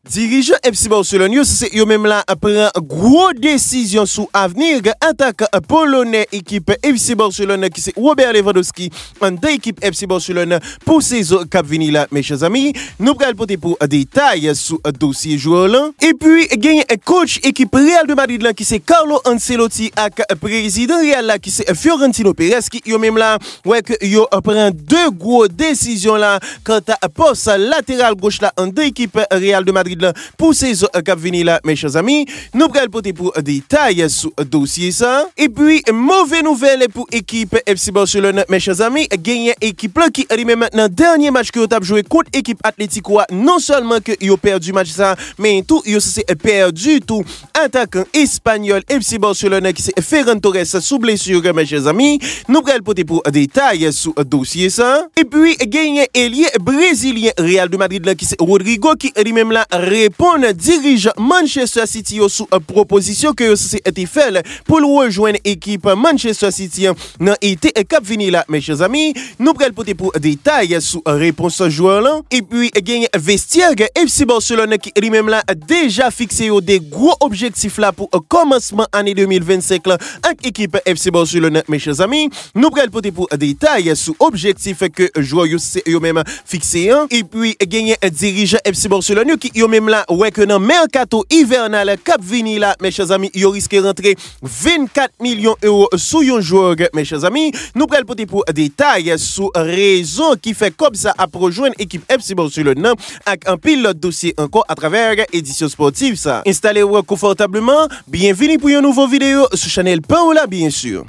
Dirigeant FC Barcelone, c'est yo même là prend gros décision sur avenir attaquant polonais équipe FC Barcelone qui c'est Robert Lewandowski en deux équipe FC Barcelone pour saison cap vini là mes chers amis. Nous pral porter pour détails sur dossier joueur là et puis gagne coach équipe Real de Madrid là qui c'est Carlo Ancelotti ak président Real là qui c'est Florentino Pérez qui yo même là ouais que yo prend deux gros décisions là quant à poste latéral gauche là en deux équipe Real de Madrid pour saison cap vini là mes chers amis. Nous pral porter pour détails sur dossier ça et puis mauvaise nouvelle pour équipe FC Barcelone mes chers amis, gagné équipe là qui arrive maintenant dernier match que vous joué contre équipe Atlético, non seulement que yo perdu match ça mais tout yo c'est perdu tout attaquant espagnol FC Barcelone qui c'est Ferran Torres sous blessure mes chers amis. Nous pral porter pour détails sur dossier ça et puis gagné ailier brésilien Real de Madrid là qui c'est Rodrigo qui lui-même là répond dirigeant Manchester City sous proposition que c'est été fait pour rejoindre équipe Manchester City dans été cap vini là mes chers amis. Nous pral porter pour détails sur réponse joueur là et puis gagné vestiaire FC Barcelone qui lui-même là déjà fixé des gros objectifs là pour commencement année 2025 là avec équipe FC Barcelone mes chers amis. Nous pral porter pour détails sur objectif que joueur yo même fixé et puis gagné dirigeant FC Barcelone qui yo même là ouais que dans mercato hivernal cap vini là mes chers amis yo risque rentrer 24 millions d'euros sur un joueur mes chers amis. Nous pral porter pour détails sur raison qui fait comme ça à rejoindre équipe FC Barcelone avec un pile dossier encore à travers édition sportive ça. Installez-vous confortablement, bienvenue pour une nouvelle vidéo sur Channel Paola bien sûr.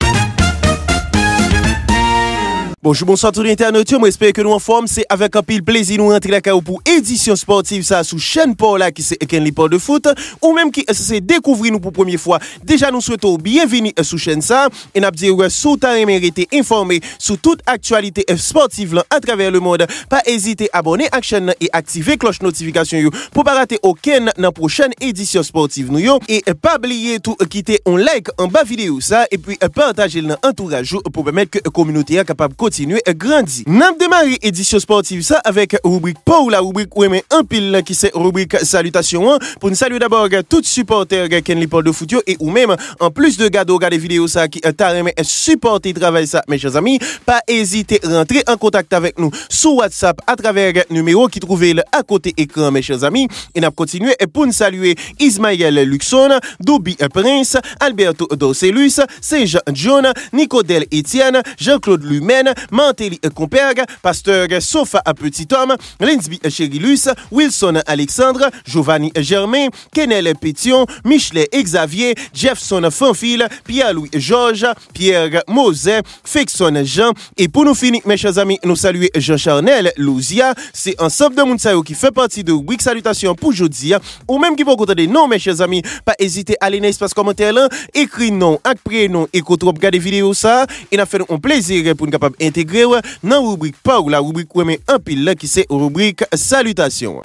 Bonjour, bonsoir tout l'internaute, moi j'espère que nous en forme, c'est avec un pile plaisir nous rentrer la caillou pour édition sportive ça sous chaîne Paola qui c'est Kenley Paul de foot ou même qui c'est découvrir nous pour première fois. Déjà nous souhaitons bienvenue sous chaîne ça et n'a dire sous ta mérité informé sur toute actualité sportive là à travers le monde. Pas hésiter à abonner à la chaîne et activer cloche notification pour pas rater aucune dans prochaine édition sportive nous yo et pas oublier tout quitter un like en bas vidéo ça et puis partager dans entourage pour permettre que la communauté est capable continuer à grandir. N'a démarré édition sportive ça avec rubrique Paola, rubrique où mais un pile qui c'est rubrique salutation pour nous saluer d'abord tout supporter Kenley Paul de foot et ou même en plus de regarder vidéo ça qui t'a aimé supporter travail ça mes chers amis, pas hésiter rentrer en contact avec nous sur WhatsApp à travers numéro qui trouvez à côté écran mes chers amis et n'a continuer pour nous saluer Ismaël Luxon, Doubi Prince, Alberto Dorcelus, Sejan John, Nicodel Etienne, Jean-Claude Lumen, Mantelli Compergue, Pasteur Sofa Petit Homme, Linsby Cherilus, Wilson Alexandre, Giovanni Germain, Kenel Pétion, Michelet Xavier, Jefferson Fanfil, Pierre-Louis Georges, Pierre Moset, Fexon Jean. Et pour nous finir, mes chers amis, nous saluer Jean-Charnel Louzia. C'est ensemble de Mounsayo qui fait partie de Week Salutation pour aujourd'hui. Ou même qui vont compter des noms, mes chers amis, pas hésiter à aller dans l'espace commentaire là, écrire nom, avec prénom et qu'on regarder vidéo ça. Et nous fait un plaisir pour nous capable intégrer dans la rubrique Paola, rubrique où mais un pile qui c'est rubrique salutation.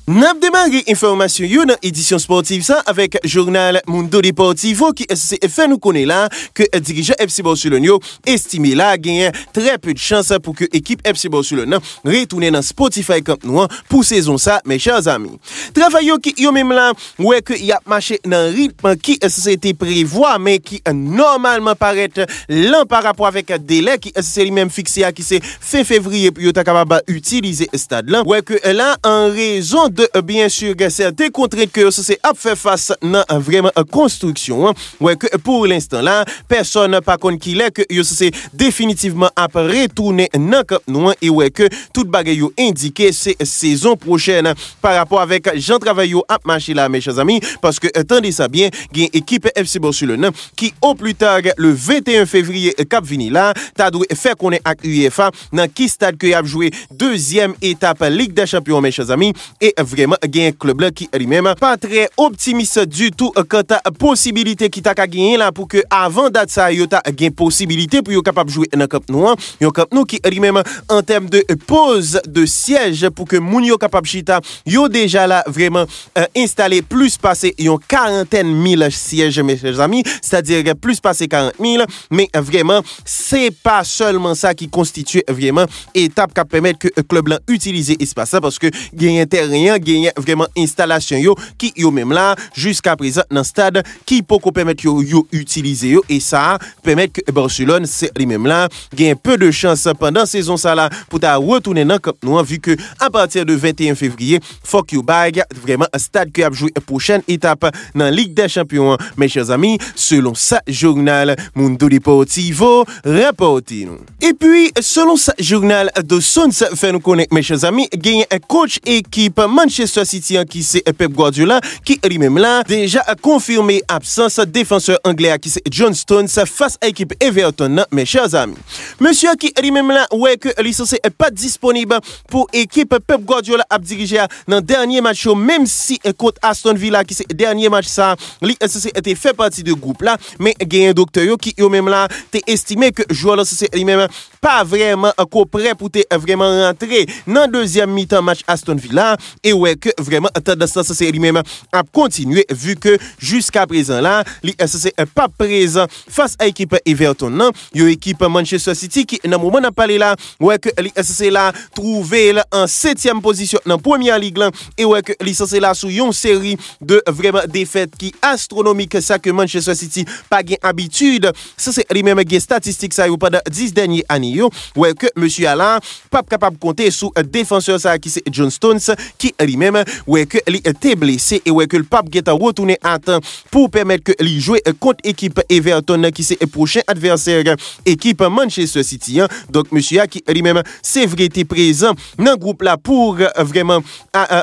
N'a démarré information dans édition sportive ça avec journal Mundo Deportivo qui fait nous connaître là que dirigeant FC Barcelone estimé là gagner très peu de chance pour que équipe FC Barcelone retourne dans Spotify Camp Nou pour saison ça mes chers amis. Travail qui yo même là ouais que y a marché dans rythme qui c'était prévu mais qui normalement paraît lent par rapport avec délai qui c'est lui-même fixé à qui c'est fin février pour yo ta capable utiliser stade là ouais que là en raison de bien sûr certaines contraintes que c'est à faire face dans vraiment construction ouais que pour l'instant là personne pas contre qui l'est que c'est définitivement à retourner dans Camp Nou et ouais que toute bagaille yo indiqué c'est saison prochaine par rapport avec Jean travail yo à marcher là mes chers amis parce que attendez ça bien gain équipe FC Barcelone qui au plus tard le 21 février cap vini là t'a dû faire connaître avec UEFA dans qui stade que y a joué deuxième étape Ligue des Champions mes chers amis et vraiment gain un club là qui lui-même pas très optimiste du tout quant à possibilité qui t'a gagné là pour que avant date ça yo t'a gain possibilité pour yo capable jouer dans Camp Nou, un Camp Nou qui lui-même en termes de pose de siège pour que moun yo capable chita yo déjà là vraiment installé plus passé yon 40,000 sièges mes chers amis, c'est-à-dire plus passé 40,000, mais vraiment c'est pas seulement ça qui constitue vraiment étape qui permettre que le club là utiliser espace parce que gagne terrain, gagne vraiment installation yo qui yo même là jusqu'à présent dans stade qui peut permettre yo utiliser yo et ça permet que Barcelone c'est lui-même là gagne peu de chance pendant saison ça là pour ta retourner dans Camp Nou vu que à partir de 21 février faut que bag vraiment un stade qui a joué prochaine étape dans Ligue des Champions mes chers amis selon ça journal Mundo Deportivo rapporté. Et puis selon ça journal de Sons fait nous connaître mes chers amis gagne un coach équipe Manchester City qui c'est Pep Guardiola qui lui-même là déjà a confirmé absence défenseur anglais qui c'est John Stones face à l'équipe Everton mes chers amis. Monsieur qui lui-même là ouais que licence est pas disponible pour équipe Pep Guardiola a dirigé dans dernier match même si contre Aston Villa qui c'est dernier match ça lui était fait partie de groupe là mais gagne un docteur qui eux même là t'es estimé que joueur là c'est lui-même pas vraiment encore prêt pour vraiment rentrer dans deuxième mi-temps match Aston Villa et ouais que vraiment tendance ça c'est lui-même a continuer vu que jusqu'à présent là l'ISC est pas présent face à l'équipe Everton non yo équipe Manchester City qui dans moment n'a parlé là ouais que l'ISC là trouvé là en 7e position dans première ligue là et ouais que l'ISC là sous une série de vraiment défaites qui astronomique ça que Manchester City pas gain habitude ça c'est lui-même gain statistique ça pendant 10 dernières années yo ouais que monsieur Alain pas capable compter sous défenseur ça qui c'est John Stones qui lui-même ouais que il était blessé et ouais que le pape get retourné à temps pour permettre que lui jouer contre équipe Everton qui c'est prochain adversaire équipe Manchester City donc monsieur qui lui-même c'est vrai était présent dans le groupe là pour vraiment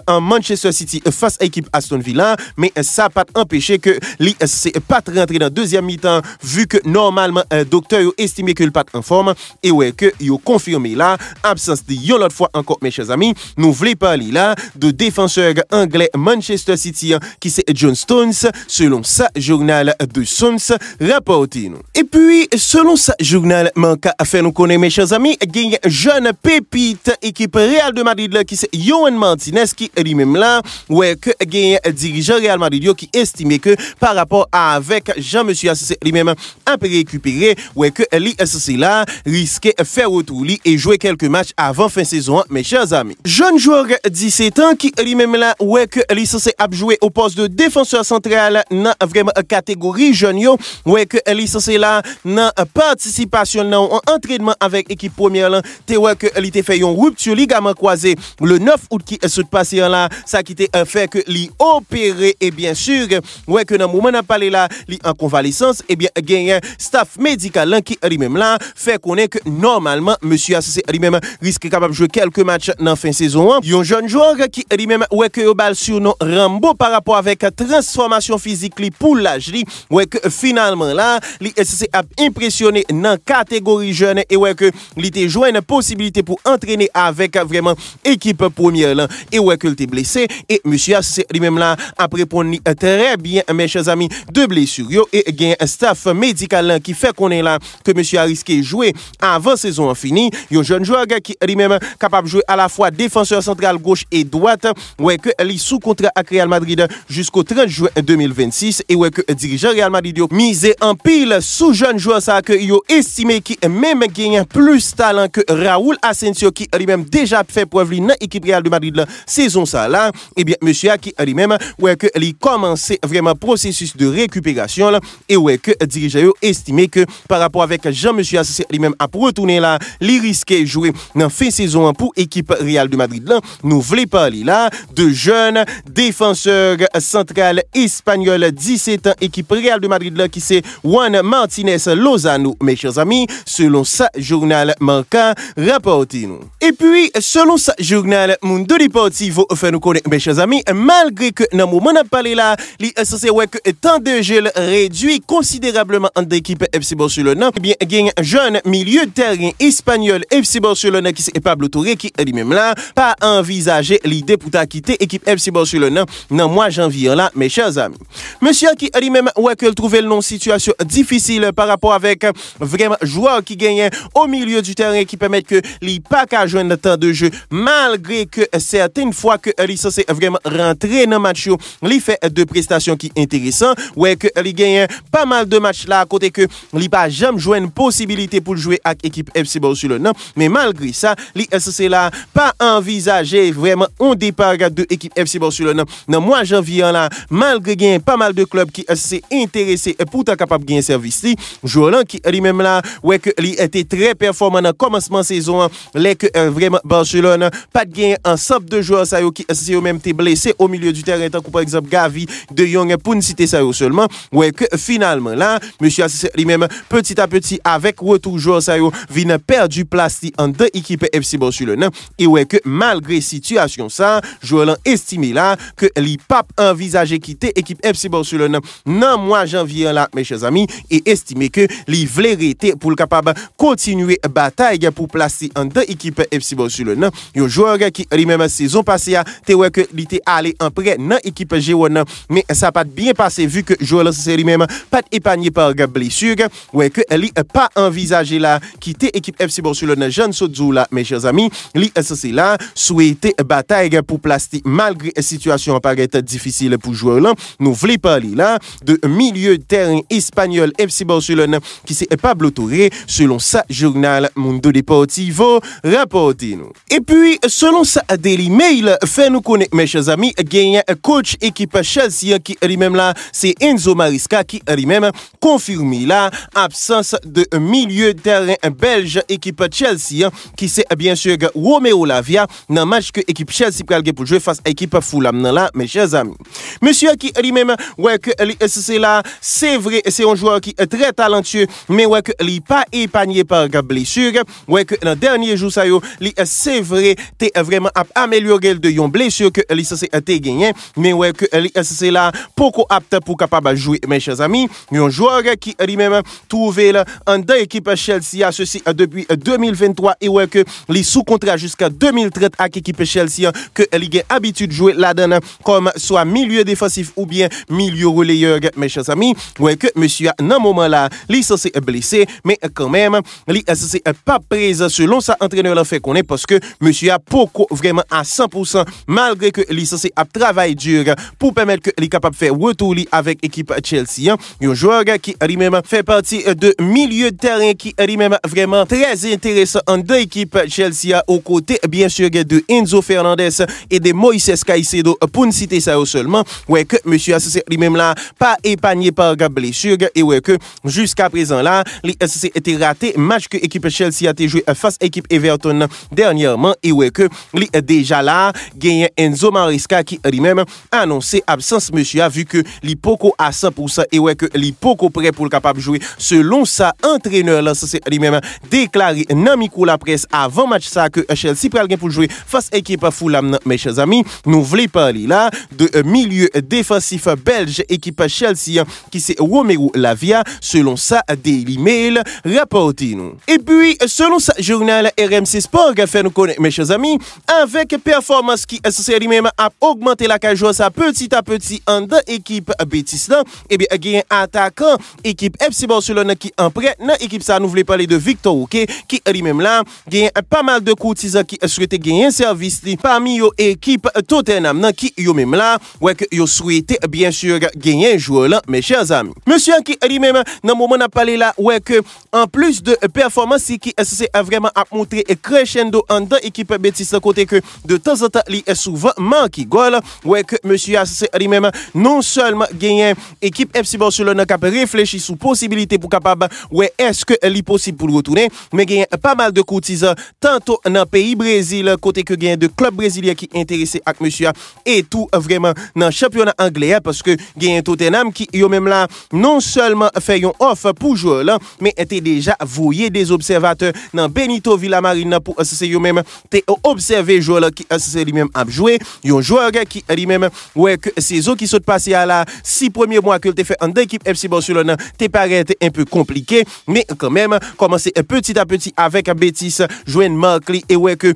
en Manchester City face à équipe Aston Villa mais ça pas empêché que lui c'est pas rentrer dans deuxième mi-temps vu que normalement docteur estimé que le pas en forme et ouais que il confirmé là absence de yon l'autre fois encore mes chers amis nous voulons parler là de défenseur anglais Manchester City qui c'est John Stones selon ça journal de Sons rapporté nous. Et puis selon ça journal manka à faire nous connaître mes chers amis gagne jeune pépite équipe Real de Madrid là qui c'est Johan Martinez qui lui-même là ouais que gagne dirigeant Real Madrid qui estimé que par rapport avec Jean-Monsieur Assessé lui-même un peu récupéré ouais que l'ISC là risquait faire retour et jouer quelques matchs avant fin saison mes chers amis. Jeune joueur 17 ans qui lui-même là ouais que l'ISC a joué au poste de défenseur central dans vraiment catégorie jeune yo ouais que l'ISC là dans participation dans entraînement avec équipe première là té ouais que il était fait une rupture ligament croisé le 9 août qui est passé là ça qui était fait que li opéré et bien sûr ouais que dans moment n'a parlé là li en convalescence et bien gagne staff médical là qui lui-même là fait connaître que normalement monsieur associé lui-même risque capable jouer quelques matchs dans fin saison. Un jeune joueur qui lui-même ouais que au bal sur non Rambo par rapport avec transformation physique li pour l'âge li ouais que finalement là li a impressionné dans catégorie jeune et ouais que il était joué une possibilité pour entraîner avec vraiment équipe première là et ouais que il était blessé et monsieur associé lui-même là a répondu très bien mes chers amis de blessure yo et gain un staff médical là qui fait qu'on est là que monsieur a risqué jouer avant saison finie un jeune joueur qui lui-même capable de jouer à la fois défenseur central gauche et droite ouais que il sous contrat avec Real Madrid jusqu'au 30 juin 2026 et ouais que dirigeant Real Madrid yo misé en pile sous jeune joueur ça que yo estimé qui même gagne plus talent que Raúl Asensio qui lui-même déjà fait preuve dans équipe Real de Madrid la saison ça là et bien monsieur qui lui-même ouais que il commencé vraiment processus de récupération là et ouais que dirigeant yo estimé que par rapport avec Jean-Monsieur Assessé lui-même à retourner là li risquer jouer dans fin saison pour équipe Real de Madrid là nous voulons parler là de jeunes défenseur central espagnol 17 ans équipe Real de Madrid là qui c'est Juan Martinez Lozano mes chers amis selon ça journal Marca rapporté nous. Et puis selon ça journal Mundo Deportivo fait nous connaître mes chers amis malgré que dans moment on a parlé là li c'est ouais que temps de jeu réduit considérablement en équipe FC Barcelone et bien gagne jeune milieu de terrain espagnol FC Barcelone qui c'est Pablo Touré qui lui-même là pas envisagé l'idée pour ta quitter équipe FC Barcelone dans mois janvier là mes chers amis. Monsieur qui lui-même ouais que trouver une situation difficile par rapport avec vraiment joueur qui gagne au milieu du terrain qui permettent que li pas qu'à joindre temps de jeu malgré que certaines fois que li c'est vraiment rentrer dans match yo li fait de prestations qui intéressant ouais que li gagne pas mal de matchs là à côté que li pas jamais joindre possibilité pour jouer avec équipe FC Barcelone mais malgré ça li c'est là pas envisager vraiment un départ de équipe FC Barcelone dans mois janvier là malgré gagne pas mal de clubs qui s'est intéressé pour ta capable gagner service li joueur là qui lui même là ouais que li était très performant dans commencement saison les que vraiment Barcelone pas de gain ensemble de joueurs ça qui c'est même été blessé au milieu du terrain tant que par exemple Gavi de Jong pour ne citer ça seulement ouais que finalement là monsieur lui-même petit à petit avec retour joueur ça vient perdu place en deux équipes FC Barcelone et ouais que malgré situation ça joueur estimé là que li pas envisager quitter équipe FC Barcelone dans mois janvier là mes chers amis et estimé que li voulait rester pour le capable continuer bataille pour placer en deux équipes FC Barcelone un joueur qui lui-même saison passée te ouais que il était allé en prêt dans équipe Girona mais ça pas bien passé vu que joueur c'est lui-même pas épargné par blessure ouais que il pas envisagé là quitter équipe FC Barcelone Jean Sodzou là mes chers amis li c'est là souhaiter bataille pour placer malgré situation paraît difficile pour joueur là nous voulons parler là de milieu de terrain espagnol FC Barcelone qui c'est Pablo Touré selon sa journal Mundo Deportivo rapporté nous. Et puis selon sa Daily Mail fait nous connaître mes chers amis gagne coach équipe Chelsea qui lui-même là c'est Enzo Maresca qui lui-même confirmé la absence de milieu de terrain belge équipe Chelsea qui c'est bien sûr Romeo Lavia dans match que équipe Chelsea pour jouer face à équipe Fulham là mes chers amis. Monsieur qui lui-même ouais que c'est là c'est vrai c'est un joueur qui est très talentueux mais ouais que il pas épargné par blessure ouais que dans dernier jour ça yo c'est vrai t'es vraiment amélioré de yon blessure que li c'est gagné mais ouais que c'est là beaucoup apte pour capable jouer mes chers amis un joueur qui lui-même trouvé là en deux équipe Chelsea à ceci depuis 2023 et ouais que li sous contrat jusqu'à 2030 avec équipe Chelsea que li gagne habitude jouer là-dedans comme soit milieu défensif ou bien milieu relayeur mes chers amis ouais que monsieur dans moment là li c'est blessé mais quand même li c'est pas présent selon sa entraîneur l'a fait connaître parce que monsieur a beaucoup vraiment à 100% malgré que li c'est a travail dur pour permettre que li capable faire retour li avec équipe Chelsea un joueur qui lui-même fait partie de milieu de terrain qui lui-même vraiment très intéressant en deux équipes Chelsea aux côtés bien sûr de Enzo Fernandez et de Moises Caicedo pour ne citer ça seulement ouais que monsieur c'est lui-même là pas épargné par blessure et ouais que jusqu'à présent là li était raté match que équipe Chelsea a été joué face à équipe Everton dernièrement et ouais que li déjà là gagne Enzo Maresca qui lui-même annoncé absence monsieur a vu que li poko à 100% et ouais que li poko prêt pour le capable jouer selon sa entraîneur là c'est lui-même déclaré dans micro la presse avant match ça que Chelsea pral gain pour jouer face à équipe Fulham mes chers amis nous voulons parler là de milieu défensif belge équipe Chelsea qui c'est Romeo Lavia selon sa Daily Mail rapporté nous. Et puis selon sa journal RMC Sport fait nous connaître mes chers amis avec performance qui est lui-même a augmenté la cage ça petit à petit en deux équipe Betis là et bien il y a un attaquant équipe FC Barcelone qui en prêt dans équipe ça nous voulons parler de Victor Roque qui lui-même là il y a pas mal de courtisans qui souhaité gagner un service parmi yo équipe Tottenham qui yo même là ouais que yo souhaité bien sûr gagner un joueur là mes chers amis. Monsieur qui lui-même dans moment n'a parlé là ouais que en plus de performance qui c'est vraiment à montrer crescendo en deux équipe Betis côté que de temps en temps il est souvent manqué goal ouais que monsieur c'est lui-même non seulement gagner équipe FC Barcelone qui a réfléchi sur possibilité pour capable ouais est-ce que est possible pour retourner mais gagner pas mal de courtisans tantôt dans pays Brésil côté que gagne de club brésilien qui intéressé avec monsieur et tout vraiment dans championnat anglais parce que gagne Tottenham qui yo même là non seulement fait une offre pour jouer là mais était déjà voyé des observateurs dans Benito Villamarín pour c'est yo même t'es observé joueur là qui c'est lui-même a joué un joueur qui lui-même ouais que saison qui saute passé à la 6 premiers mois que t'es fait en équipe FC Barcelone t'es paraît un peu compliqué mais quand même commencer petit à petit avec Betis joindre Marcli et ouais que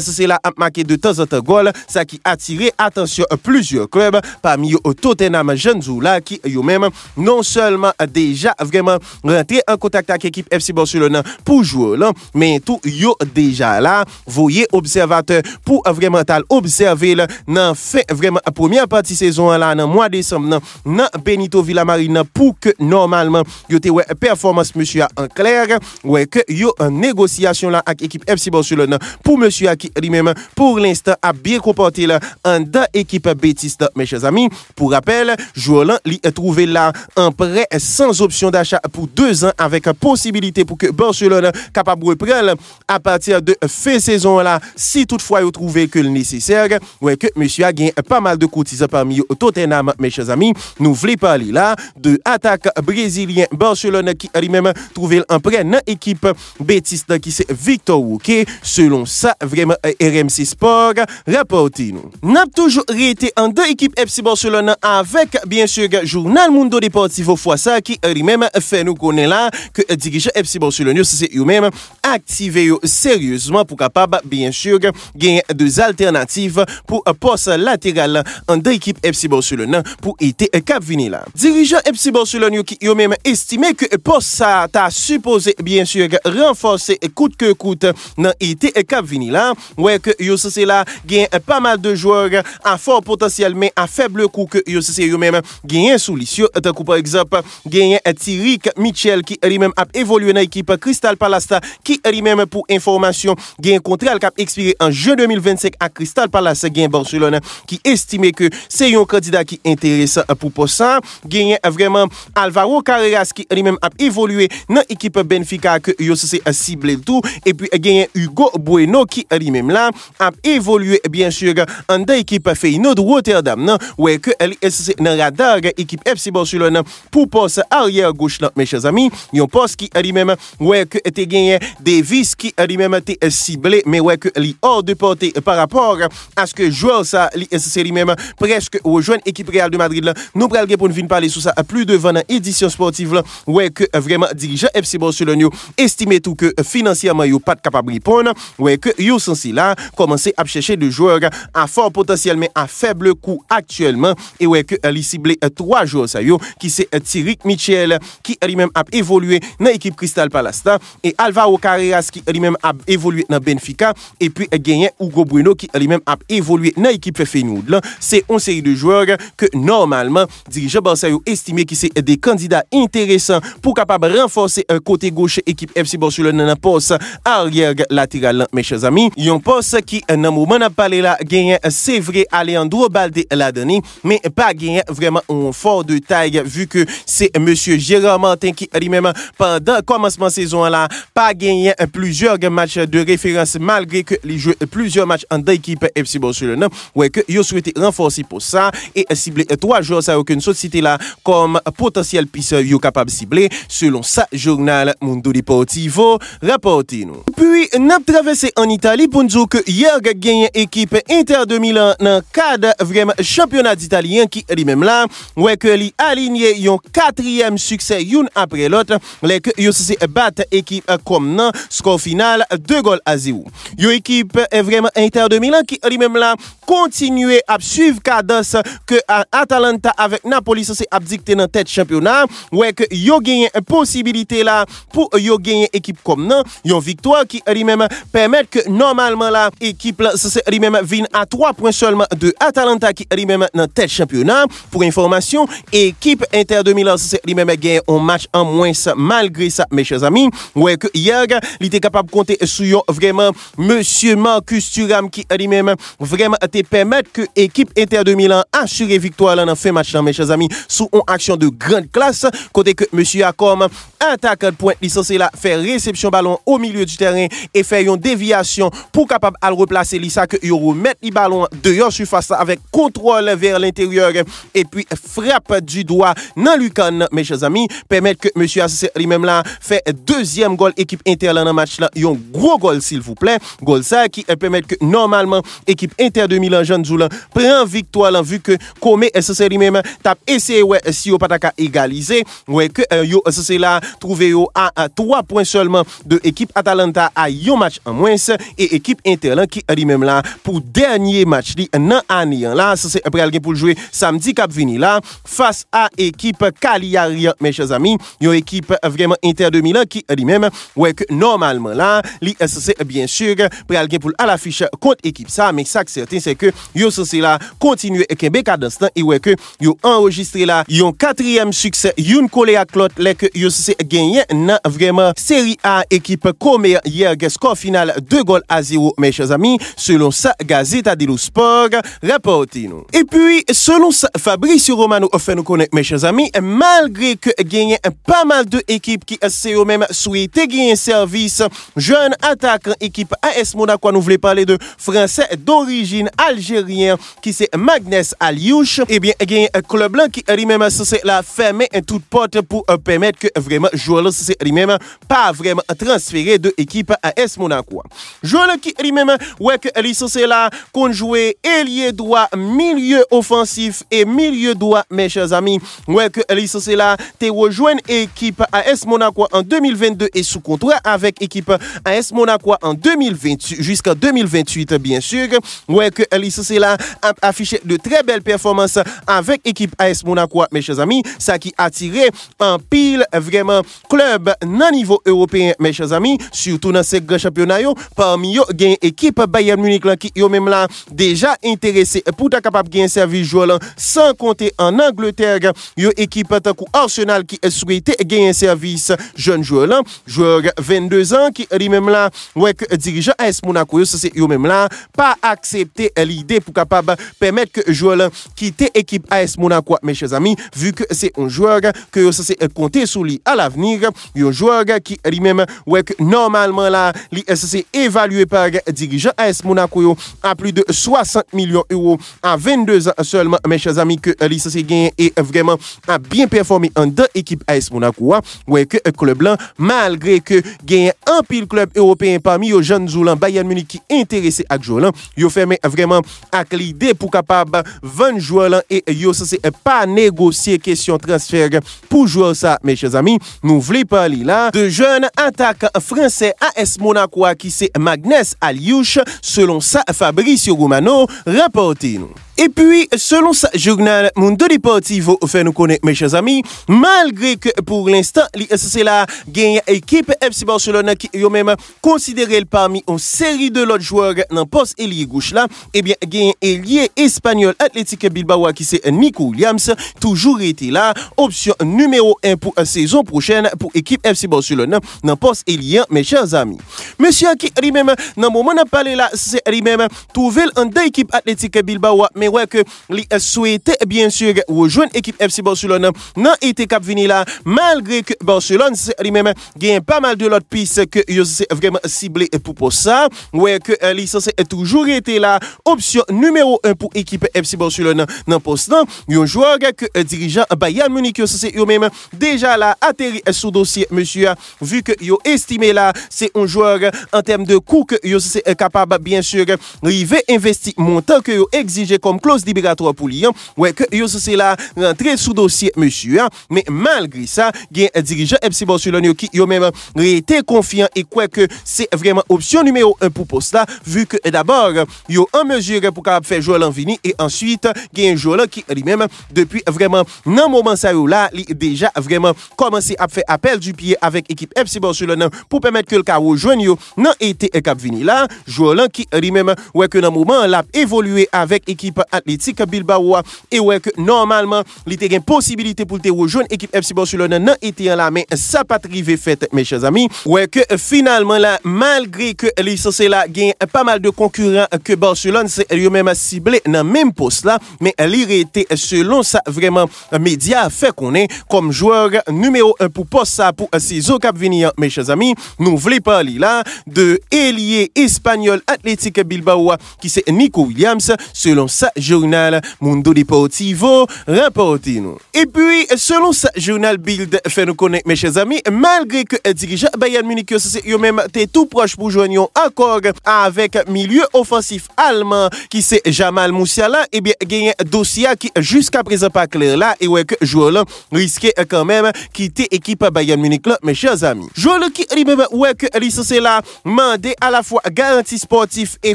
c'est là a marqué de temps en temps goal, ça qui attiré attention plusieurs clubs parmi eux Tottenham Janzoula qui eux-même non seulement déjà vraiment rentré en contact avec l'équipe FC Barcelone pour jouer là, mais tout yo déjà là, voyez observateur pour vraiment observer là dans fin vraiment première partie saison là dans mois décembre dans Benito Villamarín pour que normalement yo te ouais performance monsieur en clair ouais que yo en négociation là avec l'équipe FC Barcelone pour monsieur qui lui-même pour l'instant a bien comporté là en dans équipe Betis mes chers amis. Pour rappel, joueur là li trouvé là un prêt sans option d'achat pour 2 ans avec possibilité pour que Barcelone capable de reprendre à partir de fin saison là si toutefois vous trouvez que le nécessaire ouais que monsieur a gagné pas mal de cotisants parmi Tottenham mes chers amis. Nous voulons parler là de attaque brésilien Barcelone qui a lui-même trouvé un prêt dans équipe Betis qui c'est Victor Roque. Selon ça vraiment RMC Sport rapporté nous. N'a toujours été en deux équipes FC Barcelone avec bien sûr journal Mundo Deportivo fois ça qui lui-même fait nous connaître là que dirigeant FC Barcelone c'est eux-mêmes activer sérieusement pour capable bien sûr gagner des alternatives pour poste latéral en deux équipes FC Barcelone pour été cap venir là. Dirigeant FC Barcelone qui eux-mêmes estimé que poste ça t'a supposé bien sûr renforcer coûte que coûte dans été cap venir là ouais que yo c'est là gagne pas mal de joueurs à fort potentiel mais à faible coût que yo c'est eux-mêmes gagne solution tant que par exemple gagne Tyrick Mitchell qui lui-même a évolué dans l'équipe Crystal Palace qui lui-même pour information gagne contrat qui a expiré en juin 2025 à Crystal Palace gagne Barcelone qui estimé que c'est un candidat qui intéressant pour ça gagne vraiment Alvaro Carreras qui lui-même a évolué dans l'équipe Benfica que yo c'est ciblé tout et puis gagne Hugo Bueno qui lui-même là a évolué bien sûr en dans l'équipe Feyenoord Rotterdam non ouais que c'est dans radar équipe FC Barcelone pour poste arrière gauche là mes chers amis un poste qui lui-même ouais que était gagné Davis qui lui-même était ciblé mais ouais que li hors de portée par rapport à ce que joueur ça c'est lui-même presque rejoindre équipe Real de Madrid là nous pral pour nous venir parler sur ça plus devant dans édition sportive là ouais que vraiment dirigeant FC Barcelone yo estimé tout que financièrement yo pas capable répondre ouais que yo censé là commencer à chercher de joueurs à fort potentiel mais à faible coût actuellement et ouais que li ciblé 3 joueurs ça yo qui c'est Tyrick Mitchell qui lui-même a évolué dans l'équipe Crystal Palace et Alvaro Carreras qui lui-même a évolué dans Benfica et puis gagné Hugo Bueno qui lui-même a évolué dans l'équipe Feyenoord c'est une série de joueurs que normalement dirigeant Barça yo estimé qui c'est des candidats intéressants pour capable renforcer un côté gauche équipe FC Barcelone dans poste arrière latéral mes chers amis un poste qui dans moment n'a parlé là gagné c'est vrai Alejandro Balde la donné mais pas gagné vraiment un fort de taille vu que c'est monsieur Gérard Martin qui lui-même pendant commencement saison là pas gagné plusieurs matchs de référence malgré que les joué plusieurs matchs en deux équipes FC Barcelone ouais que yo souhaité renforcer pour ça et cibler 3 joueurs ça aucune société là comme potentiel piste yo capable cibler selon ça journal Mundo Deportivo rapporté nous. Puis n'a traversé en Italie pour nous dire que hier gagné équipe Inter de Milan dans cadre vraiment championnat d'Italien qui lui-même là ouais que li aligné un 4e succès une après l'autre les que yo c'est battre équipe comme non score final 2-0. Yo équipe est vraiment Inter de Milan qui lui-même là continuer à suivre cadence que Atalanta avec Napoli c'est a dicté dans tête championnat ouais que yo gagné possibilité là pour yo gagner équipe comme non une victoire qui lui-même permet que normalement là équipe là c'est lui-même vient à 3 points seulement de Atalanta qui lui-même dans tête championnat. Pour information équipe Inter de Milan c'est lui-même gagné un match en moins malgré ça mes chers amis ouais que hier il était capable de compter sur vraiment monsieur Marcus Thuram qui lui-même vraiment te permettre que équipe Inter de Milan assure victoire là dans fin match mes chers amis sous une action de grande classe côté que monsieur a comme attaquant de pointe licencié là faire réception ballon au milieu du terrain et faire une déviation pour capable à replacer ça que il remettre le ballon dehors surface avec contrôle vers l'intérieur et puis frappe du doigt dans Lucan mes chers amis permettre que monsieur lui-même là fait 2e goal équipe Inter dans le match là un gros goal s'il vous plaît goal ça qui permet que normalement équipe Inter de Milan Jean Zoula prend victoire là vu que comme lui-même t'a essayé ouais si yo pas ta égaliser ouais que yo c'est là trouvé à 3 points seulement de équipe Atalanta à un match en moins et équipe Inter là qui lui-même là pour dernier match li nan année là ça c'est pral pour jouer samedi cap vini là face à équipe Cagliari mes chers amis, une équipe vraiment Inter de Milan qui lui-même ouais que normalement là li c'est bien sûr pral pour à l'affiche contre équipe ça mais ça certain c'est que yo c'est là continuer Kembe cadence et ouais que yo enregistré là un quatrième succès une collé à l'autre les que yo c'est gagné nan vraiment série A équipe Comer hier score final 2-0 mes chers amis selon ça Gazzetta dello Sport rapporté nous. Et puis selon ça Fabrizio Romano fait nous connaître mes chers amis malgré que gagné pas mal de équipes qui c'est eux même souhaité gagner service jeune attaquant équipe AS Monaco nous voulons parler de français d'origine algérien qui c'est Magnès Aliouche et bien gagné club blanc qui lui-même c'est la fermer toute porte pour permettre que vraiment joueur c'est lui-même pas vraiment transféré de équipe AS Monaco. Joueur qui lui-même ouais que c'est là qu'on jouait ailier droit milieu offensif et milieu droit mes chers amis ouais que c'est là t'es rejoint équipe AS Monaco en 2022 et sous contrat avec équipe AS Monaco en 2028 jusqu'en 2028 bien sûr ouais que c'est là affiché de très belles performances avec équipe AS Monaco mes chers amis ça qui attiré en pile vraiment club non niveau européen mes chers amis surtout dans ces grands championnats parmi eux gagne équipe Bayern Munich là qui yo même là déjà intéressé pour ta capable gagner service joueur sans compter en Angleterre yo équipe tant Arsenal qui souhaité gagner service jeune joueur là joueur 22 ans qui lui-même là ouais que dirigeant AS Monaco c'est yo même là pas accepter l'idée pour capable permettre que joueur là quitter équipe AS Monaco mes chers amis vu que c'est un joueur que ça c'est compter sur lui à l'avenir un joueur qui lui-même ouais que normalement là c'est évalué par dirigeant AS Monaco à plus de 60 millions d'euros à 22 ans seulement mes chers amis que c'est gagné et vraiment a bien performé en deux équipes AS Monaco ouais que club blanc malgré que gagne un pile club européen parmi les jeunes joueurs Bayern Munich qui intéressé à joueur yo fermé vraiment avec l'idée pour capable 20 joueurs et yo c'est pas négocier question transfert pour jouer ça mes chers amis nous voulons parler là de jeune attaquant français AS Monaco qui c'est Magnès Aliouche selon ça Fabrizio Romano rapporté nous. Et puis, selon ce journal Mundo Deportivo, fait nous connaître, mes chers amis, malgré que pour l'instant, c'est la gagne équipe FC Barcelone qui a même considéré parmi une série de l'autre joueurs dans le poste ailier gauche là, eh bien, gagne ailier espagnol Athletic Bilbao qui c'est Nico Williams, toujours été là, option numéro 1 pour la saison prochaine pour équipe FC Barcelone dans le poste ailier, mes chers amis. Monsieur qui lui-même, dans le moment où on parle là, c'est lui-même trouvé en deux équipes Athletic Bilbao, mais ouais que li souhaitait bien sûr rejoindre équipe FC Barcelone non été cap vini là malgré que Barcelone lui-même gagne pas mal de l'autre pistes que yo c'est vraiment ciblé pour ça ouais que li c'est toujours été là option numéro 1 pour équipe FC Barcelone dans poste un joueur que dirigeant Bayern Munich c'est yo même déjà là atterri sous dossier monsieur vu que yo estimé là c'est un joueur en termes de coût que yo c'est capable bien sûr river investir montant que yo exigé comme clause libératoire pour lui ouais que yo c'est là rentrer sous dossier monsieur mais malgré ça gain dirigeant FC Barcelone qui yo même été confiant et quoi que c'est vraiment option numéro 1 pour poste là vu que d'abord yo en mesure pour capable faire jouer l'envini et ensuite gain joueur qui lui-même depuis vraiment dans moment ça là déjà vraiment commencé à faire appel du pied avec équipe FC Barcelone pour permettre que le cas rejoigne yo non été cap vini là joueur qui lui-même ouais que dans moment l'a évolué avec équipe Athletic Bilbao et ouais que normalement il était une possibilité pour te rejoindre équipe FC Barcelone non été en la main ça pas arrivé fait mes chers amis ouais que finalement là malgré que licence là gagne pas mal de concurrents que Barcelone c'est lui-même ciblé dans même poste là mais il était selon ça vraiment média fait qu'on est comme joueur numéro 1 pour poste ça pour saison cap venir mes chers amis nous voulons parler là de ailier espagnol Athletic Bilbao qui c'est Nico Williams selon ça ça journal Mundo Deportivo rapporte nous. Et puis selon ça journal Bild fait nous connaître mes chers amis, malgré que dirigeant Bayern Munich c'est eux même t'es tout proche pour joindre un accord avec milieu offensif allemand qui c'est Jamal Musiala, et bien gagné dossier qui jusqu'à présent pas clair là, et ouais que joueur là risquait quand même quitter équipe Bayern Munich là mes chers amis. Joueur qui lui-même ouais que c'est là mandé à la fois garantie sportive et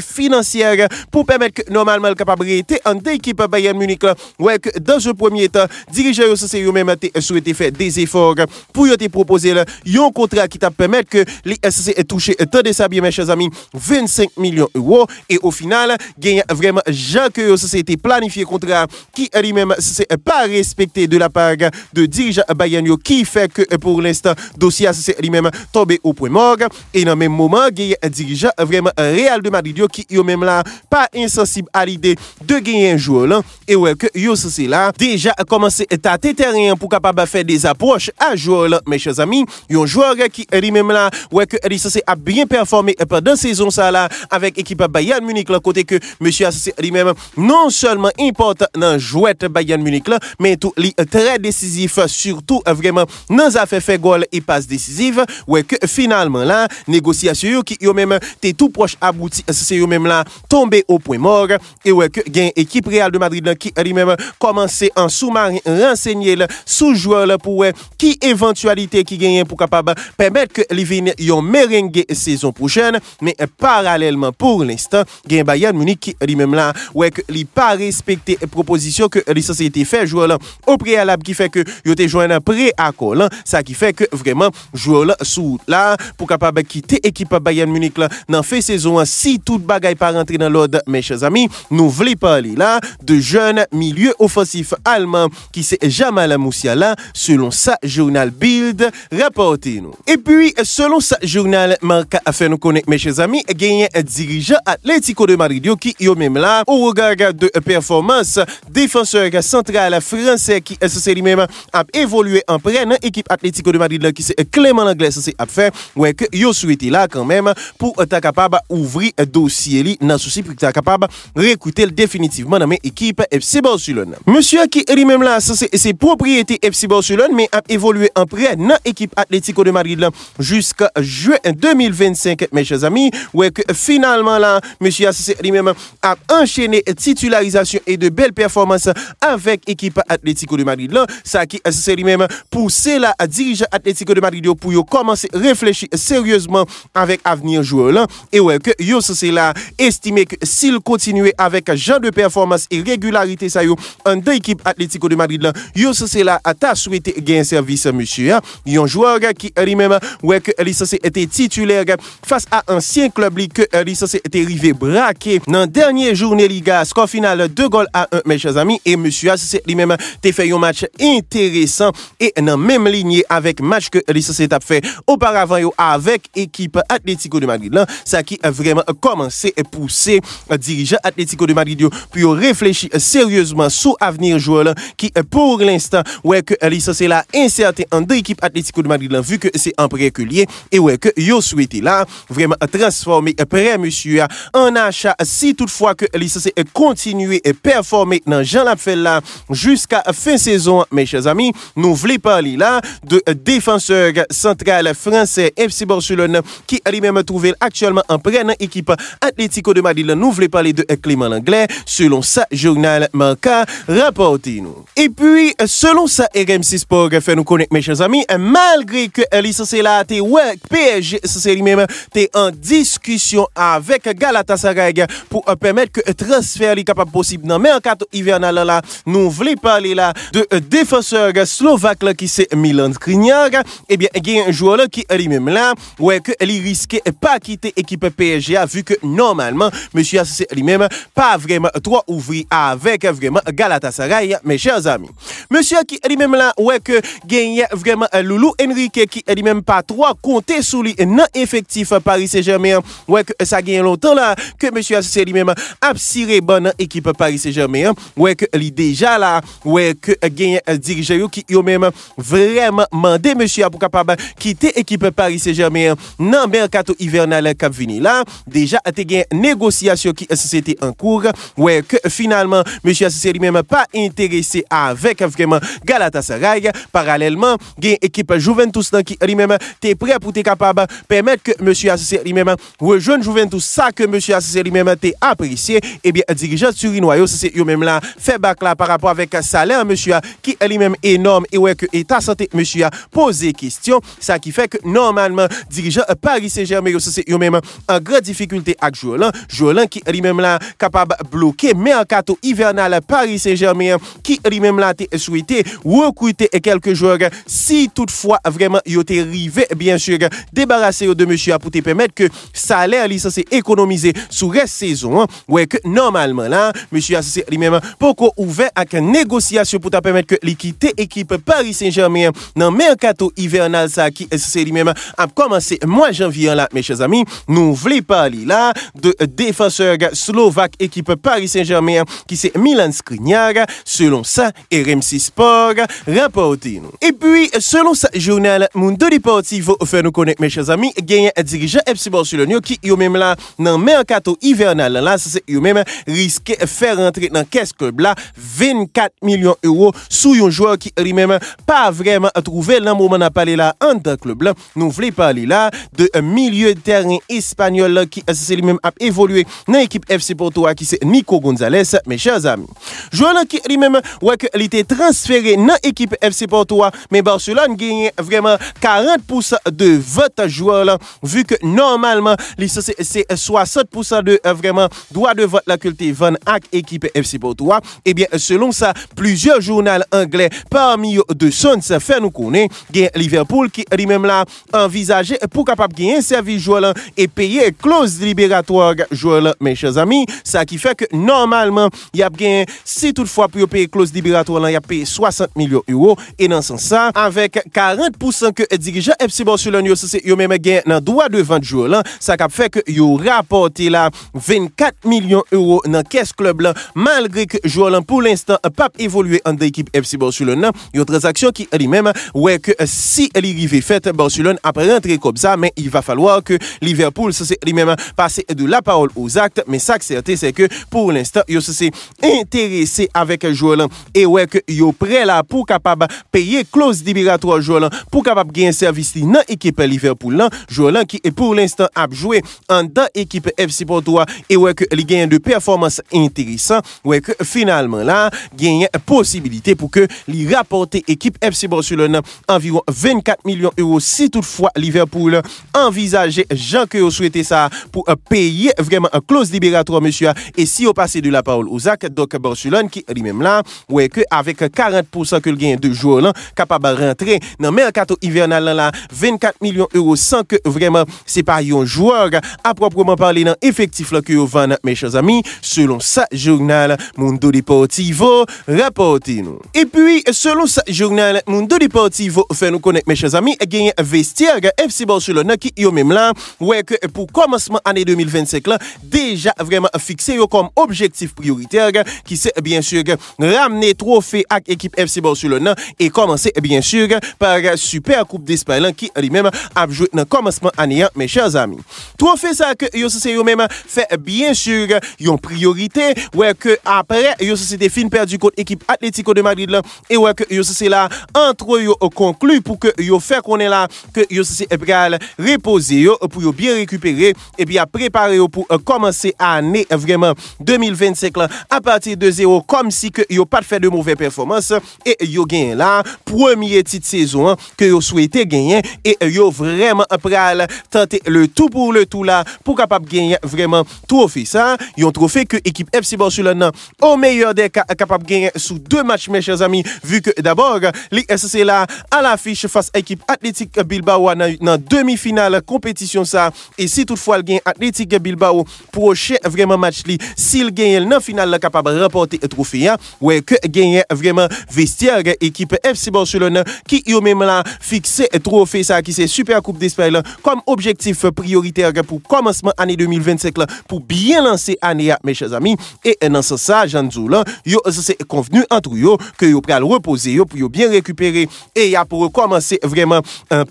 financière pour permettre que normalement le capacité en équipe Bayern Munich là ouais que dans un premier temps dirigeant c'est eux-même souhaité faire des efforts pour te proposer un contrat qui t'a permettre que les SCC toucher tant de ça bien mes chers amis 25 millions d'euros, et au final gagne vraiment Jean que c'était planifié contrat qui lui-même c'est pas respecté de la part de dirigeant Bayern qui fait que pour l'instant dossier c'est lui-même tombé au point mort, et dans le même moment gagne dirigeant vraiment Real de Madrid qui yo même là pas insensible à l'idée de gagner un joueur là, et ouais que yo c'est là déjà commencé à tâter terrain pour capable faire des approches à joueur là mes chers amis, un joueur qui lui-même là ouais que c'est a bien performé pendant saison ça là avec équipe Bayern Munich là, côté que monsieur lui-même non seulement important dans jouette Bayern Munich là, mais tout très décisif surtout vraiment dans affaires fait goal et passe décisive, ouais que finalement là négociation qui yo même t'es tout proche abouti c'est yo même là tombé au point mort, et ouais que gain équipe Real de Madrid là, qui lui-même commencé en sous-marin renseigner sous joueur là pour qui éventualité qui gagne pour capable permettre que les vienne yon merengue saison prochaine, mais parallèlement pour l'instant gain Bayern Munich qui lui-même là ouais que li pas respecté proposition que les sociétés fait joueur là au préalable, qui fait que yo te joindre pré-accord là, ça qui fait que vraiment joueur là sous là pour capable quitter équipe Bayern Munich là dans fin saison si toute bagaille pas rentrer dans l'ordre mes chers amis, nous voulons parler là de jeunes milieu offensif allemand qui c'est Jamal Musiala selon ça journal Bild rapporte nous. Et puis selon ça journal Marca a fait nous connaître mes chers amis, gagné dirigeant Atlético de Madrid qui yo même là au regard de performance défenseur central français qui c'est lui-même a évolué en prêt dans équipe Atlético de Madrid qui c'est Clément Lenglet c'est a fait ouais que yo souhaité là quand même pour être capable ouvrir dossier li dans souci pour être capable recruter définitivement dans mes équipe FC Barcelone. Monsieur qui lui-même là c'est propriété FC Barcelone mais a évolué en prêt dans équipe Atlético de Madrid jusqu'à juin 2025 mes chers amis, ouais que finalement là monsieur lui-même a enchaîné titularisation et de belles performances avec équipe Atlético de Madrid là, ça qui c'est lui-même poussé là à diriger Atlético de Madrid pour yo commencer réfléchir sérieusement avec avenir joueur là, et ouais que yo c'est là estimé que s'il continuait avec genre de performance et régularité ça yo en deux équipe Atlético de Madrid là, yo c'est là à ta souhaité gagner service monsieur, un joueur qui lui-même ouais que licencié était titulaire face à ancien club que licencié était arrivé braqué dans dernière journée Liga, score final 2-1 mes chers amis, et monsieur c'est lui-même t'es fait un match intéressant et dans même lignée avec match que licencié t'a fait auparavant yo avec équipe Atlético de Madrid là, ça qui a vraiment commencé à pousser dirigeant Atlético de Madrid pour réfléchir sérieusement sur avenir joueur là, qui pour l'instant ouais que licencié là incertain en deux équipes Atlético de Madrid là, vu que c'est un prêt régulier, et ouais que yo souhaité là vraiment transformer prêt monsieur en achat si toutefois que licencié continuer et performer dans Jean Lapfel là jusqu'à fin saison mes chers amis. Nous voulons parler là de défenseur central français FC Barcelone qui a lui-même trouvé actuellement en prêt dans équipe Atlético de Madrid. Nous voulons parler de Clément Lenglet selon ça journal Marca rapporte nous. Et puis selon ça RMC Sport fait nous connaître mes chers amis, malgré que licencié là t'es ouais PSG c'est lui-même t'es en discussion avec Galatasaray pour permettre que transfert est capable possible dans mercato hivernal là, nous voulons parler là de défenseur slovaque là qui c'est Milan Skriniar, et bien il y a un joueur là qui lui-même là ouais que il risquait pas quitter équipe PSG vu que normalement monsieur c'est lui-même pas vraiment trop ouvert avec vraiment Galatasaray mes chers amis. Monsieur qui lui-même là ouais que gagne vraiment Loulou Enrique qui lui-même pas trop compter sur lui non effectif Paris Saint-Germain, ouais que ça gagne longtemps là que monsieur c'est lui-même a ciré bonne équipe Paris Saint-Germain, ouais que li déjà là ouais que gagne dirigeant qui yo même vraiment mandé monsieur pour capable quitter équipe Paris Saint-Germain dans mercato hivernal cap vini là, déjà a te gagne négociation qui c'était en cours, ouais que finalement monsieur associé lui-même pas intéressé avec vraiment Galatasaray. Parallèlement, gain équipe Juventus qui lui-même t'es prêt pour t'es capable permettre que monsieur associé lui-même rejoindre Juventus, ça que monsieur associé lui-même t'es apprécié. Et bien dirigeant turinois c'est eux même là fait bac là par rapport avec salaire monsieur qui est lui-même énorme et ouais que état santé monsieur a posé question, ça qui fait que normalement dirigeant Paris Saint-Germain c'est eux même en grande difficulté avec Jolan qui lui-même là capable bloquer mercato hivernal Paris Saint-Germain qui lui-même là t'es souhaité recruter quelques joueurs si toutefois vraiment il était arrivé bien sûr débarrasser de monsieur pour te permettre que salaire li censé économiser sous reste saison ouais que normalement là monsieur associé lui-même pourquoi ouvert avec une négociation pour te permettre que l'équité équipe Paris Saint-Germain dans mercato hivernal ça qui c'est lui-même a commencé mois janvier là mes chers amis nous voulons parler là de défenseur slovaque équipe Paris Saint-Germain qui c'est Milan Skriniar selon ça RMC Sport rapporté nous. Et puis selon ça journal Mundo Deportivo fait nous connaître mes chers amis gagne dirigeant FC Barcelone qui yo même là dans mercato hivernal là c'est yo même risquer faire rentrer dans caisse club là 24 millions d'euros sous un joueur qui lui-même pas vraiment trouvé dans moment n'a parlé là en club là nous voulons parler là de milieu de terrain espagnol là, qui c'est lui-même a évolué dans l'équipe FC Porto qui c'est Nico Gonzalez mes chers amis joueur qui lui-même ouais que il était transféré dans l'équipe FC Porto mais Barcelone gagne vraiment 40% de vote joueur là vu que normalement c'est 60% de vraiment droit de vote la culture van avec équipe FC Porto et bien selon ça plusieurs journaux anglais parmi de Sons fait nous connaître gagne Liverpool qui lui-même là envisagé pour capable gagner service joueur et payer clause libératoire joueur mes chers amis ça qui fait que normalement il y a bien si toutefois pour payer clause libératoire là il y a payé 60 millions d'euros et dans ce sens ça avec 40% que dirigeant FC Barcelone c'est eux même gain dans droit de vente joueur là ça qui fait que yo rapporté là 24 millions d'euros dans caisse club là malgré que joueur là pour l'instant pas évolué en équipe FC Barcelone une transaction qui lui-même ouais que si elle arrive faite Barcelone après rentrer comme ça mais il va falloir que Liverpool c'est lui-même passer de la parole aux actes mais ça que certain c'est que pour l'instant yo c'est intéressé avec joueur là et ouais que yo prêt là pour capable payer clause libératoire joueur là pour capable gagner service dans équipe Liverpool là joueur là qui est pour l'instant a joué en dans équipe FC Porto et ouais que il gagne de performance intéressant ouais que finalement là gagne possibilité pour que li rapporter équipe FC Barcelone environ 24 millions d'euros si toutefois Liverpool envisageait Jean que vous souhaitez ça pour payer vraiment un clause libératoire monsieur et si on passe de la parole aux actes donc Barcelone qui lui-même là ouais que avec 40% que le gain de joueurs là capable rentrer dans mercato hivernal là 24 millions d'euros sans que vraiment c'est pas un joueur à proprement parler dans effectif là que vous vendez mes chers amis selon ça journal Mundo Deportivo rapporté nous. Et puis selon ça journal Mundo Deportivo fait nous connaître mes chers amis gagne vestiaire FC Barcelone qui yo même là ouais que pour commencement année 2025 là déjà vraiment fixé comme objectif prioritaire qui c'est bien sûr ramener trophée avec équipe FC Barcelone et commencer bien sûr par Super Coupe d'Espagne qui lui-même a joué dans commencement année mes chers amis. Trophée ça que yo c'est yo même fait bien sûr une priorité ouais que après yo c'était fin perdu contre équipe Atlético de Madrid là et ouais que yo c'est là entre yo conclu pour que yo fait qu'on est là que yo c'est égal reposer yo pour yo bien récupérer et bien préparer yo pour commencer année vraiment 2025 là à partir de zéro comme si que yo pas fait de mauvaises performances et yo gagne là premier titre saison que yo souhaité gagner et yo vraiment pral tenter le tout pour le tout là pour capable gagner vraiment trophée ça un trophée que équipe FC Barcelone au meilleur des cas capable gagner sous 2 matchs mes chers amis vu que d'abord les SC là à l'affiche face à équipe Athletic Bilbao dans demi-finale compétition ça et si toutefois le gagne Athletic Bilbao prochain vraiment match li s'il gagne dans finale capable remporter trophée, ouais, que gagne vraiment vestiaire équipe FC Barcelone qui yo même là fixé trophée ça qui c'est Super Coupe d'Espagne comme objectif prioritaire pour commencement année 2025 là, pour bien lancer année mes chers amis et dans ce sens Jean Zoula yo c'est convenu entre yo que yo pral reposer yo pour yo bien récupérer et y a pour recommencer vraiment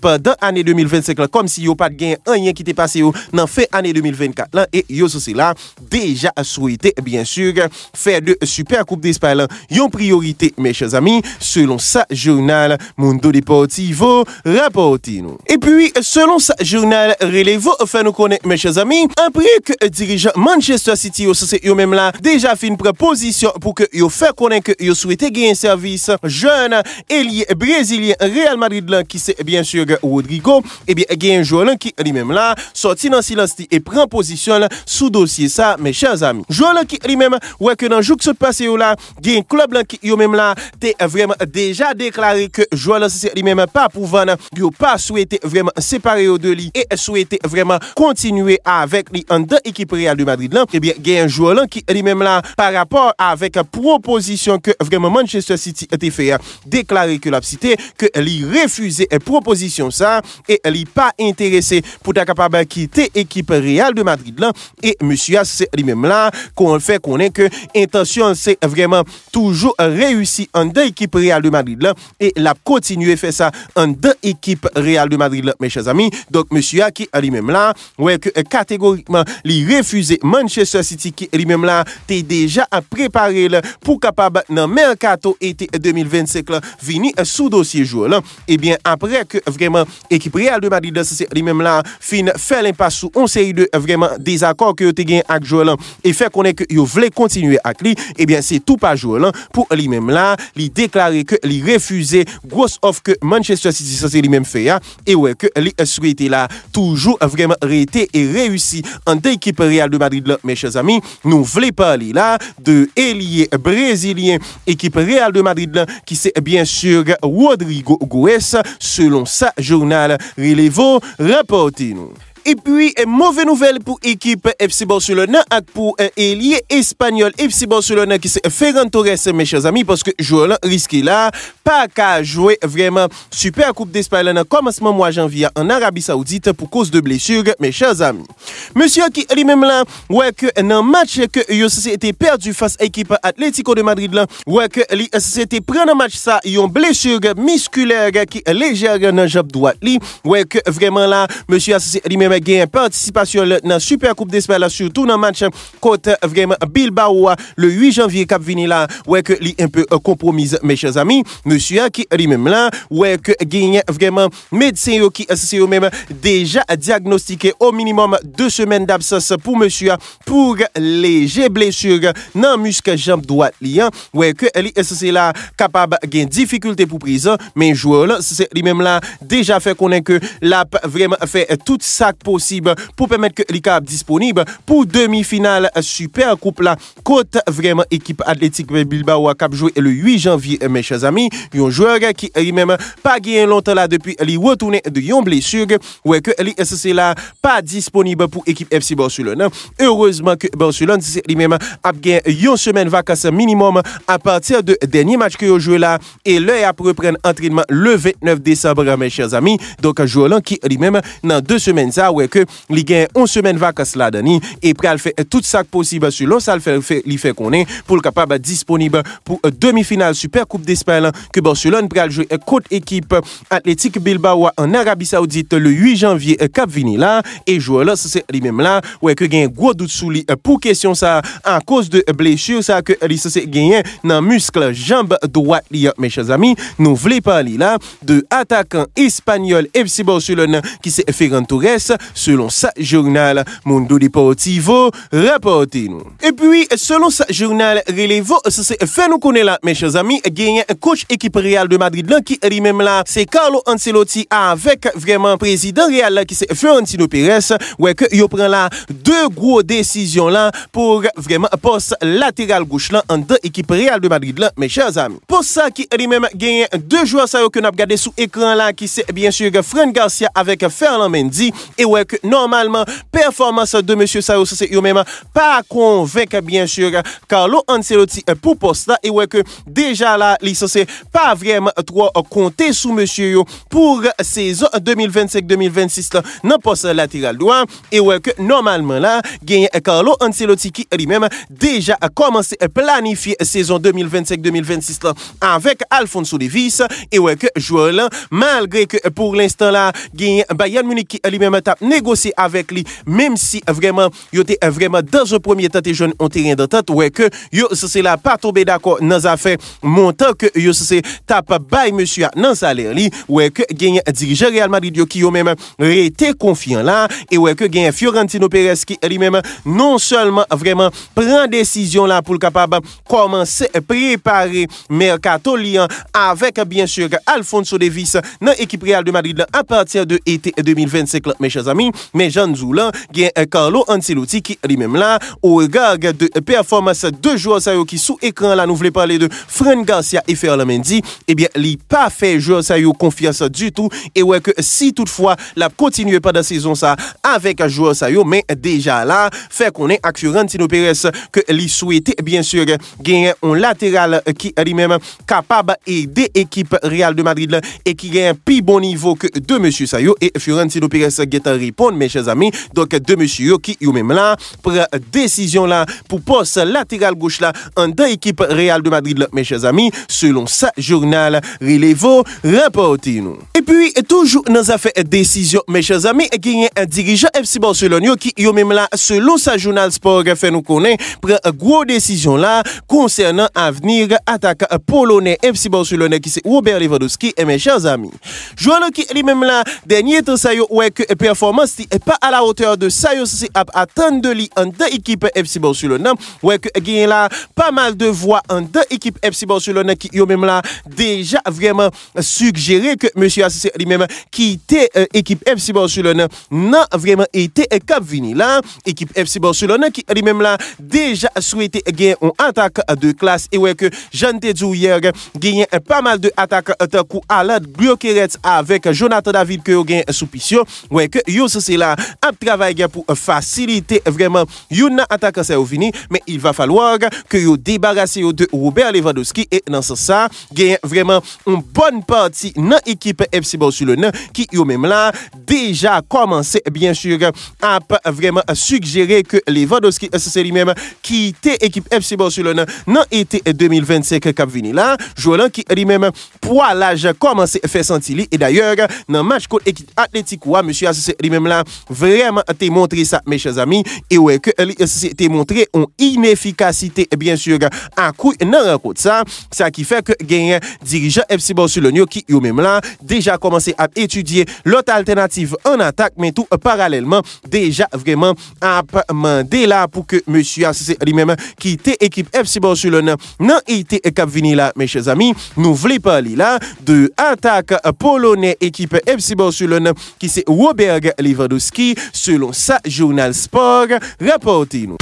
pendant année 2025 là, comme si yo pas de gain rien qui t'est passé yo dans fin année 2024 là et yo c'est là déjà souhaité bien sûr faire de Super Coupe d'Espagne là une priorité mes chers amis selon ça journal Mundo Deportivo rapportino. Et puis selon ça journal Relevo fait nous connaître mes chers amis après que dirigeant Manchester City c'est eux même là déjà fait une proposition pour que yo fait connaître que yo souhaité gagner un service jeune ailier brésilien Real Madrid là qui c'est bien sûr Rodrigo et bien gagne un joueur là qui lui-même là sorti dans silence et prend position là sous dossier ça mes chers amis joueur là qui lui-même ouais que dans jour qui se passe là gagne club là qui yo même là t'es vraiment déjà déclaré que joueur là c'est lui-même pas pouvant yo pas souhaité vraiment séparer de lui et souhaité vraiment continuer avec lui en deux équipes Real de Madrid là et bien gagne un joueur là qui lui-même là par rapport avec proposition que vraiment Manchester City a fait déclarer que la cité que lui refusé proposition ça et lui pas intéressé pour être capable quitter équipe Real de Madrid là et monsieur c'est lui-même là qu'on fait connaît que intention c'est vraiment toujours réussi en deux équipes Real de Madrid là et l'a continuer faire ça en deux équipes Real de Madrid là mes chers amis donc monsieur qui lui-même là ouais que catégoriquement lui refusé Manchester City qui lui-même là t'es déjà préparé pour capable dans mercato été 2025 là vini sous dossier joueur là et bien après que vraiment équipe Real de Madrid c'est lui-même là fin fait l'impasse sous une série de vraiment désaccords que tu gagné avec joueur là et fait connaître que yo voulait continuer avec lui et bien c'est tout pas joueur là pour lui-même là lui déclarer que lui refuser grosse offre que Manchester City ça c'est lui-même fait et ouais que lui souhaité là toujours vraiment arrêté et réussi en deux équipes Real de Madrid là mes chers amis nous voulons parler là de ailier brésilien équipe Real de Madrid là, qui c'est bien sûr Rodrigo Goes selon sa journal Relevo rapportino. Et puis, mauvaise nouvelle pour l'équipe FC Barcelone et pour ailier espagnol FC Barcelone qui c'est Ferran Torres, mes chers amis, parce que joueur risqué là, pas qu'à jouer vraiment Super Coupe d'Espagne dans commencement mois janvier en Arabie Saoudite pour cause de blessure, mes chers amis. Monsieur qui lui-même là, ouais que dans match que yo c'était perdu face à l'équipe Atlético de Madrid là, ouais que c'était prendre match ça, une blessure musculaire qui est légère dans jambe droite li, ouais que vraiment là, monsieur lui-même gagne participation dans Super Coupe d'Espagne surtout dans match contre vraiment Bilbao le 8 janvier cap vini là ouais que li un peu compromise mes chers amis monsieur qui lui-même là ouais que gagne vraiment médecin qui c'est eux même déjà diagnostiqué au minimum 2 semaines d'absence pour monsieur pour léger blessure dans muscle jambe droite li ouais que li c'est là capable gain difficulté pour prise mais joueur là c'est lui-même là déjà fait connaître que l'a vraiment fait tout ça possible pour permettre que l'ICAP disponible pour demi-finale Super Coupe là contre vraiment équipe Athletic Bilbao a joué le 8 janvier mes chers amis un joueur qui lui-même pas gagné longtemps là depuis il retourné de yon blessure ouais que c'est là pas disponible pour équipe FC Barcelone heureusement que Barcelone lui-même a gagné une semaine vacances minimum à partir de dernier match que yo joué là et là après reprendre entraînement le 29 décembre mes chers amis donc joueur là qui lui-même dans 2 semaines ça ouais que il gagne 11 semaines vacances là dani et pral fait tout ça possible sur l'eau ça le fait qu'on est pour le capable disponible pour demi-finale Super Coupe d'Espagne que Barcelone pral jouer contre équipe Athletic Bilbao en Arabie Saoudite le 8 janvier cap vini là et joueur là c'est lui même là ouais que gagne gros doute sous lui pour question ça à cause de blessure ça que lui c'est gagné dans muscle jambe droite li mes chers amis nous voulons parler là de attaquant espagnol FC Barcelone qui c'est Ferran Torres selon sa journal Mundo Deportivo rapportino. Et puis selon sa journal Relevo c'est fait nous connaître là mes chers amis gagné coach équipe Real de Madrid là qui lui-même là c'est Carlo Ancelotti avec vraiment président Real là qui c'est Florentino Pérez ouais que il prend là 2 gros décisions là pour vraiment poste latéral gauche là en deux équipe Real de Madrid là mes chers amis. Pour ça qui lui-même gagné 2 joueurs ça que nous regardé sous écran là qui c'est bien sûr Fran Garcia avec Ferland Mendy et ouais que normalement performance de monsieur Sayo c'est yo même pas convaincre bien sûr Carlo Ancelotti pour poste là et ouais que déjà là li c'est pas vraiment trop compter sous monsieur yo pour saison 2025-2026 là dans poste latéral droit et ouais que normalement là gagne Carlo Ancelotti qui lui-même déjà a commencé à planifier saison 2025-2026 là avec Alphonso Davies et ouais que joueur là malgré que pour l'instant là gagne Bayern Munich qui lui-même a négocié avec lui même si vraiment yo était vraiment dans un premier temps tes jeunes ont terrain d'entente ouais que yo c'est là pas tombé d'accord dans affaire montant que yo c'est tape bail monsieur dans salaire li ouais que gagne dirigeant Real Madrid yo qui yo même été confiant là et ouais que gagne Florentino Pérez qui lui-même non seulement vraiment prend décision là pour capable commencer à préparer mercato liant avec bien sûr Alphonso Davies dans l'équipe Real de Madrid là, à partir de été 2025 là, mes chers amis mais Jean Zoula gagne Carlo Ancelotti qui lui-même là au regard de performance de joueurs ça qui sous écran là nous voulons parler de Fran Garcia et Ferland Mendy et bien il pas fait joueur ça confiance du tout et ouais que si toutefois la continuer pendant saison ça avec un joueur ça mais déjà là fait qu'on est avec Florentino Pérez que lui souhaitait bien sûr gagner un latéral qui lui-même capable aider équipe Real de Madrid là, et qui gagne un plus bon niveau que de monsieur Sayo et Florentino Pérez get répondre mes chers amis donc de monsieur qui eux même là prend décision là pour poste latéral gauche là en deux équipe Real de Madrid là, mes chers amis selon ça journal Relevo rapporté nous et puis toujours dans affaire décision mes chers amis gagné un dirigeant FC Barcelone qui eux même là selon sa journal sport fait nous connaît prend gros décision là concernant avenir attaquant polonais FC Barcelone qui c'est Robert Lewandowski et mes chers amis joueur qui lui-même là dernier temps ça yo ouais que performance est pas à la hauteur de ça yo c'est à attendre de lui en deux équipes FC Barcelone ouais que gagne là pas mal de voix en deux équipes FC Barcelone qui yo même là déjà vraiment suggéré que monsieur associé lui-même quitter équipe FC Barcelone n'a vraiment été cap vini là équipe FC Barcelone qui lui-même là déjà souhaité gagner en attaque de classe et ouais que Jean Tedou hier gagné pas mal de attaques coup Alan Gyökeres avec Jonathan David que gagne sous pission ouais que yo c'est là un travail pour faciliter vraiment une attaque ça fini mais il va falloir que yo débarrasser de Robert Lewandowski et dans ce ça gagne vraiment une bonne partie dans équipe FC Barcelone qui yo même là déjà commencé bien sûr à vraiment suggérer que Lewandowski c'est lui-même quitter équipe FC Barcelone dans été 2025 cap vini là joueur qui lui-même poilage commencé faire sentir et d'ailleurs dans match contre équipe Atlético monsieur c'est lui-même là vraiment te montré ça mes chers amis et ouais que te montré une inefficacité bien sûr à coup dans rencontre ça qui fait que gagne dirigeant FC Barcelone qui eux même là déjà commencé à étudier l'autre alternative en attaque mais tout parallèlement déjà vraiment à demander là pour que monsieur lui-même quitte équipe FC Barcelone non été cap vini là mes chers amis nous voulons parler là de attaque polonais équipe FC Barcelone qui c'est Robert Lewandowski selon sa journal sport rapporté nous.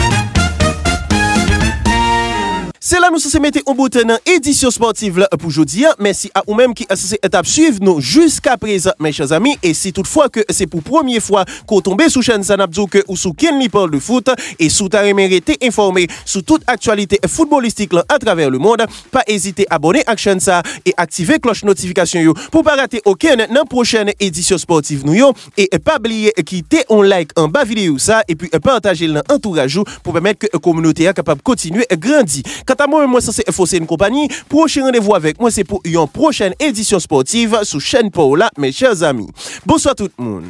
C'est là nous se mettre en bout dans édition sportive là pour aujourd'hui. Merci à vous même qui associé étape suivre nous jusqu'à présent mes chers amis et si toutefois que c'est pour première fois qu'on tombe sous chaîne Sanabdou que ou sous Ken parle de foot et sous ta été informé sur toute actualité footballistique là à travers le monde, pas hésiter à abonner à chaîne ça et activer cloche notification yo pour pas rater aucune dans prochaine édition sportive nous yo et pas oublier quitter un like en bas vidéo ça et puis partager l'entourage pour permettre que la communauté est capable de continuer à grandir. Quant à moi, ça c'est FOC une compagnie. Prochain rendez-vous avec moi, c'est pour une prochaine édition sportive sur chaîne Paola, mes chers amis. Bonsoir tout le monde.